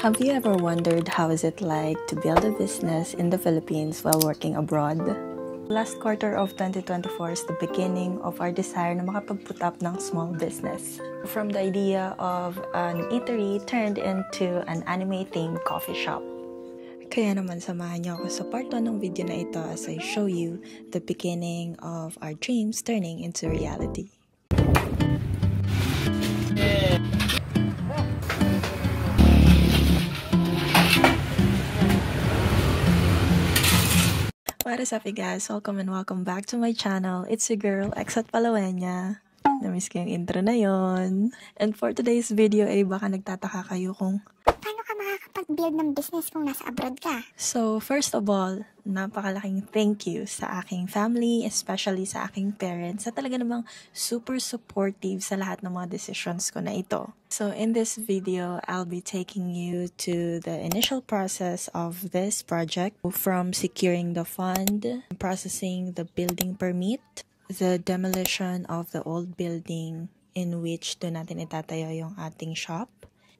Have you ever wondered how is it like to build a business in the Philippines while working abroad? Last quarter of 2024 is the beginning of our desire na makapag-put up ng small business. From the idea of an eatery turned into an anime-themed coffee shop. Kaya naman samahan niyo ako sa part 1 ng video na ito as I show you the beginning of our dreams turning into reality. What is up, you guys? Welcome and welcome back to my channel. It's your girl, Exat Palawenya. Namiss ko yung intro na yon. And for today's video, baka nagtataka kayo kung paano ka makakapag-build ng business kung nasa abroad ka? So, first of all, napakalaking thank you sa aking family, especially sa aking parents, sa talaga namang super supportive sa lahat ng mga decisions ko na ito. So, in this video, I'll be taking you to the initial process of this project, from securing the fund, processing the building permit, the demolition of the old building in which doon natin itatayo yung ating shop,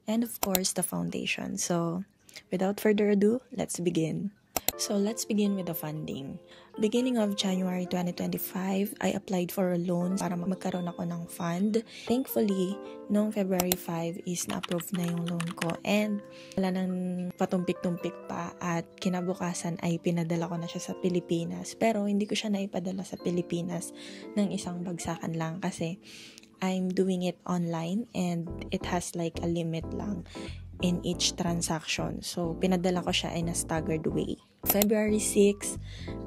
and of course, the foundation. So, without further ado, let's begin. So, let's begin with the funding. Beginning of January 2025, I applied for a loan para magkaroon ako ng fund. Thankfully, noong February 5 is na-approve na yung loan ko and wala nang patumpik-tumpik pa at kinabukasan ay pinadala ko na siya sa Pilipinas. Pero hindi ko siya naipadala sa Pilipinas ng isang bagsakan lang kasi I'm doing it online and it has like a limit lang in each transaction. So, pinadala ko siya in a staggered way. February 6,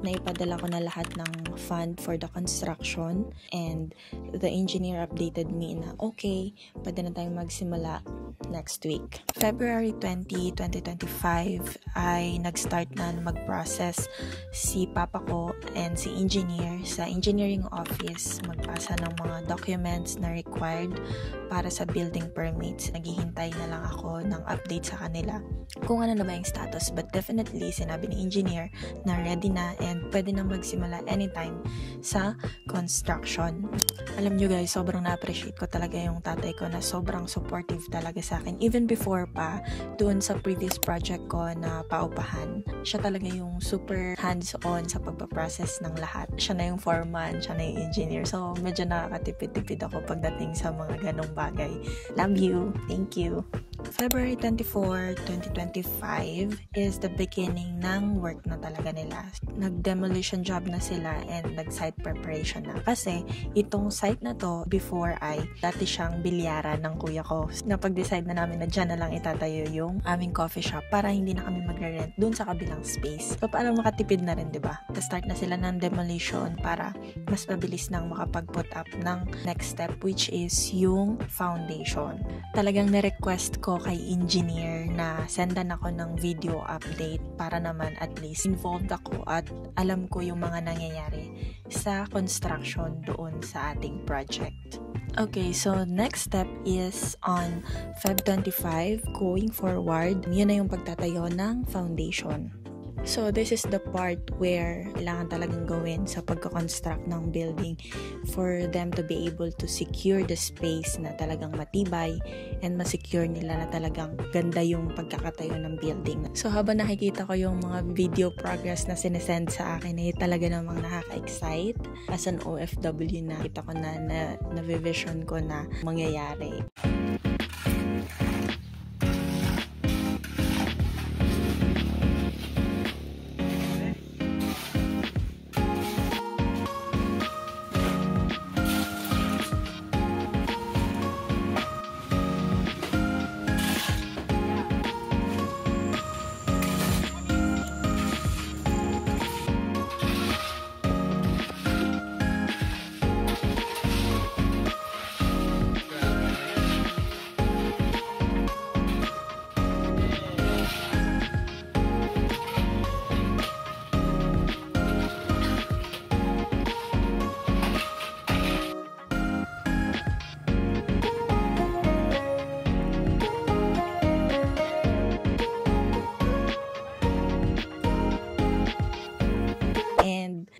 naipadala ko na lahat ng fund for the construction and the engineer updated me na okay, pwede na tayong magsimula next week. February 20, 2025 ay nag-start na mag-process si papa ko and si engineer sa engineering office magpasa ng mga documents na required para sa building permits. Naghihintay na lang ako ng update sa kanila kung ano na ba yung status, but definitely sinabi ni engineer na ready na and pwede na magsimula anytime sa construction. Alam nyo guys, sobrang na-appreciate ko talaga yung tatay ko na sobrang supportive talaga sa akin. Even before pa, doon sa previous project ko na paupahan, siya talaga yung super hands-on sa pagpaprocess ng lahat. Siya na yung foreman, siya na yung engineer. So, medyo nakakatipid-tipid ako pagdating sa mga ganong bagay. Love you. Thank you. February 24, 2025 is the beginning ng work na talaga nila. Nag-demolition job na sila and nag-site preparation na. Kasi itong site na to before ay dati siyang bilyaran ng kuya ko. Napag-decide na namin na dyan na lang itatayo yung aming coffee shop para hindi na kami magre-rent dun sa kabilang space. So para makatipid na rin, diba? Start na sila ng demolition para mas mabilis nang makapag-put up ng next step, which is yung foundation. Talagang na-request ko kay engineer na sendan ako ng video update para naman at least involved ako at alam ko yung mga nangyayari sa construction doon sa ating project. Okay, so next step is on Feb 25, going forward, yun na yung pagtatayo ng foundation. So, this is the part where kailangan talagang gawin sa pagka-construct ng building for them to be able to secure the space na talagang matibay and masecure nila na talagang ganda yung pagkakatayo ng building. So, habang nakikita ko yung mga video progress na sinesend sa akin, ay talaga namang nakaka-excite. As an OFW na, kita ko na vision ko na mangyayari.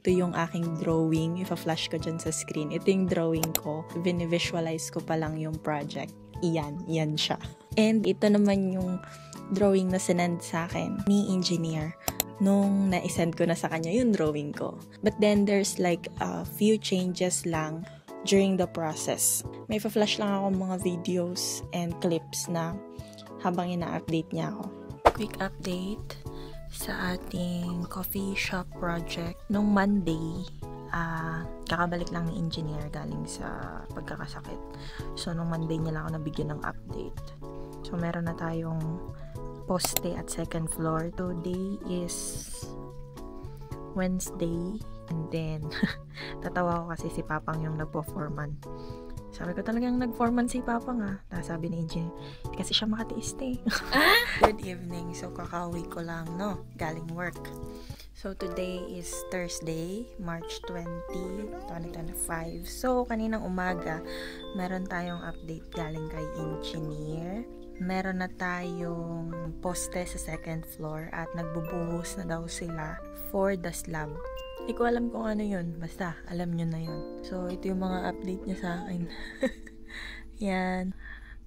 Ito yung aking drawing. Ipa-flash ko dyan sa screen. Ito yung drawing ko. Visualize ko pa lang yung project. Iyan siya. And ito naman yung drawing na sinend sa akin ni engineer nung na-send ko na sa kanya yung drawing ko. But then there's like a few changes lang during the process. May flash lang ako mga videos and clips na habang ina-update niya ako. Quick update sa ating coffee shop project. Nung Monday, kakabalik lang ni engineer galing sa pagkakasakit. So, nung Monday niya lang ako nabigyan ng update. So, meron na tayong poste at second floor. Today is Wednesday. And then, tatawa ko kasi si Papang yung nagpo-foreman. Sabi ko talagang nag-foreman si Papang Tapos sabi ni engineer, kasi siya makatiis Good evening. So, kakauwi ko lang, galing work. So, today is Thursday, March 20, 2025. So, kaninang umaga, meron tayong update galing kay engineer. Meron na tayong poste sa second floor at nagbubuhos na daw sila for the slab. Hindi ko alam kung ano yun. Basta, alam nyo na yun. So, ito yung mga update niya sa akin. Yan.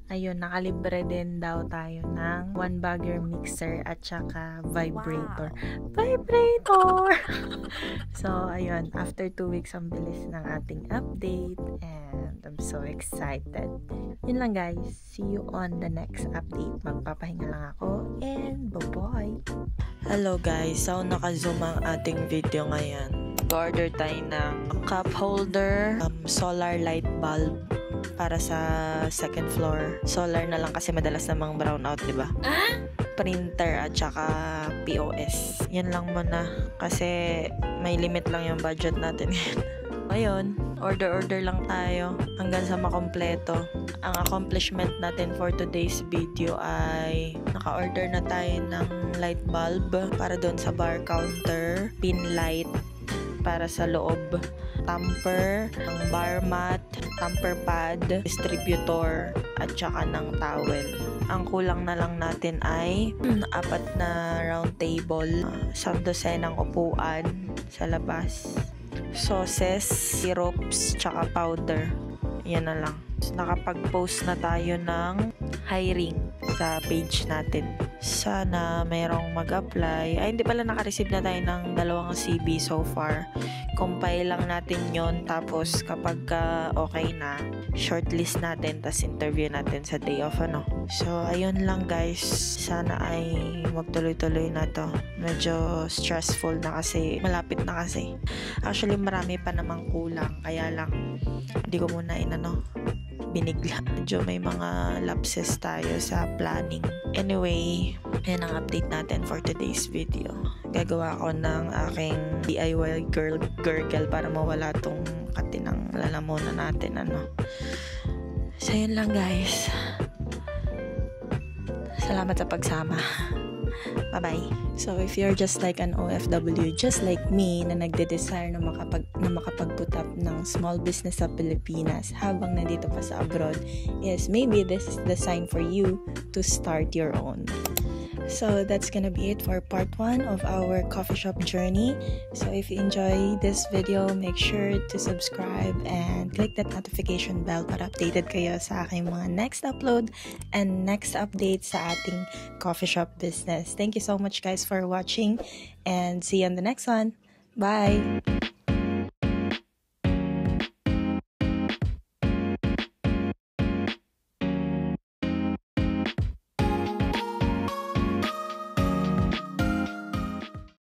Ayun, nakalibre din daw tayo ng 1-bagger mixer at saka vibrator. Wow. Vibrator! So, ayun. After 2 weeks, ang bilis ng ating update. And I'm so excited. Yun lang guys. See you on the next update. Magpapahinga lang ako. And bye-bye! Hello guys. So, naka-zoom ang ating video ngayon. Order tayo ng cup holder, solar light bulb, para sa second floor. Solar na lang kasi madalas namang brown out, di ba? Printer at saka POS. Yan lang muna kasi may limit lang yung budget natin. Ayun, order lang tayo hanggang sa makompleto. Ang accomplishment natin for today's video ay naka-order na tayo ng light bulb para doon sa bar counter, pin light para sa loob, tamper, bar mat, tamper pad, distributor, at saka ng towel. Ang kulang na lang natin ay 4 na round table, 10 dosenang upuan sa labas, sauces, syrups, tsaka powder. Yan na lang. Nakapag-post na tayo ng hiring sa page natin. Sana mayroong mag-apply. Ay, hindi pala naka-receive na tayo ng 2 CV so far. Compile lang natin yon, tapos kapag okay na, shortlist natin, tas interview natin sa day off, So, ayun lang guys. Sana ay magtuloy-tuloy na to. Medyo stressful na kasi, malapit na kasi. Actually, marami pa namang kulang, kaya lang, hindi ko muna binigla. Medyo may mga lapses tayo sa planning. Anyway, yan ang update natin for today's video. Gagawa ko ng aking DIY gurgle para mawala tong katinang lalamunan natin. So, yun lang guys. Salamat sa pagsama. Bye-bye. So, if you're just like an OFW, just like me, na nagde-desire na makapag-put up ng small business sa Pilipinas habang nandito pa sa abroad, yes, maybe this is the sign for you to start your own. So, that's gonna be it for part 1 of our coffee shop journey. So, if you enjoy this video, make sure to subscribe and click that notification bell para updated kayo sa aking mga next upload and next update sa ating coffee shop business. Thank you so much guys for watching and see you on the next one. Bye!